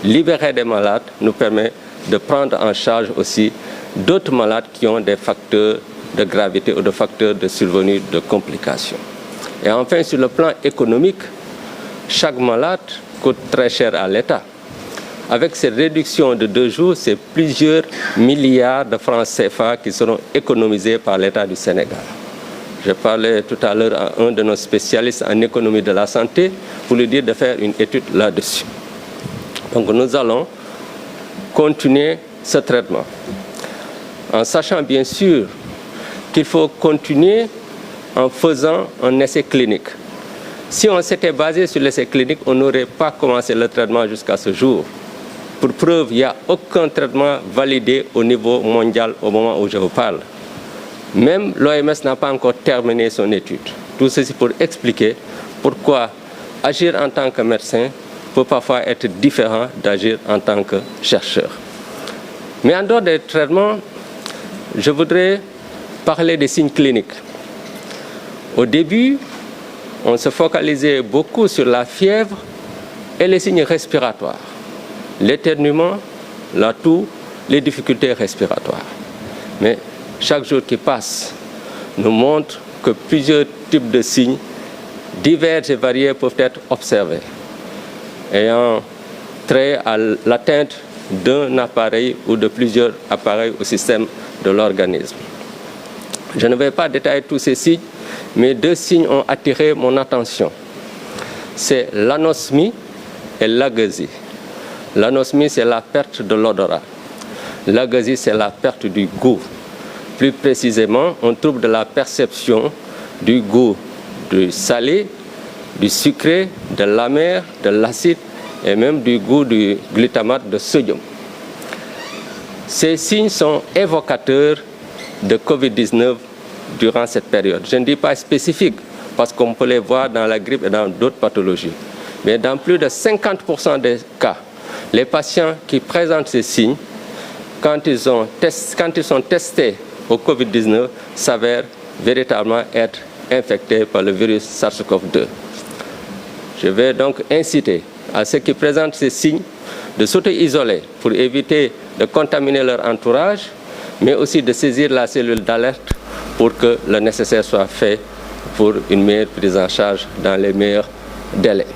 libérer des malades nous permet de prendre en charge aussi d'autres malades qui ont des facteurs de gravité ou des facteurs de survenue de complications. Et enfin, sur le plan économique, chaque malade coûte très cher à l'État. Avec cette réduction de 2 jours, c'est plusieurs milliards de francs CFA qui seront économisés par l'État du Sénégal. Je parlais tout à l'heure à un de nos spécialistes en économie de la santé pour lui dire de faire une étude là-dessus. Donc nous allons continuer ce traitement, en sachant bien sûr qu'il faut continuer en faisant un essai clinique. Si on s'était basé sur l'essai clinique, on n'aurait pas commencé le traitement jusqu'à ce jour. Pour preuve, il n'y a aucun traitement validé au niveau mondial au moment où je vous parle. Même l'OMS n'a pas encore terminé son étude. Tout ceci pour expliquer pourquoi agir en tant que médecin peut parfois être différent d'agir en tant que chercheur. Mais en dehors des traitements, je voudrais parler des signes cliniques. Au début, on se focalisait beaucoup sur la fièvre et les signes respiratoires. L'éternuement, la toux, les difficultés respiratoires. Mais chaque jour qui passe nous montre que plusieurs types de signes divers et variés peuvent être observés, ayant trait à l'atteinte d'un appareil ou de plusieurs appareils au système de l'organisme. Je ne vais pas détailler tous ces signes, mais 2 signes ont attiré mon attention. C'est l'anosmie et l'ageusie. L'anosmie, c'est la perte de l'odorat. L'ageusie, c'est la perte du goût. Plus précisément, un trouble de la perception du goût du salé, du sucré, de l'amer, de l'acide et même du goût du glutamate de sodium. Ces signes sont évocateurs de Covid-19 durant cette période. Je ne dis pas spécifique parce qu'on peut les voir dans la grippe et dans d'autres pathologies. Mais dans plus de 50% des cas, les patients qui présentent ces signes, quand ils sont testés au Covid-19, s'avèrent véritablement être infectés par le virus SARS-CoV-2. Je vais donc inciter à ceux qui présentent ces signes de s'auto-isoler pour éviter de contaminer leur entourage, mais aussi de saisir la cellule d'alerte pour que le nécessaire soit fait pour une meilleure prise en charge dans les meilleurs délais.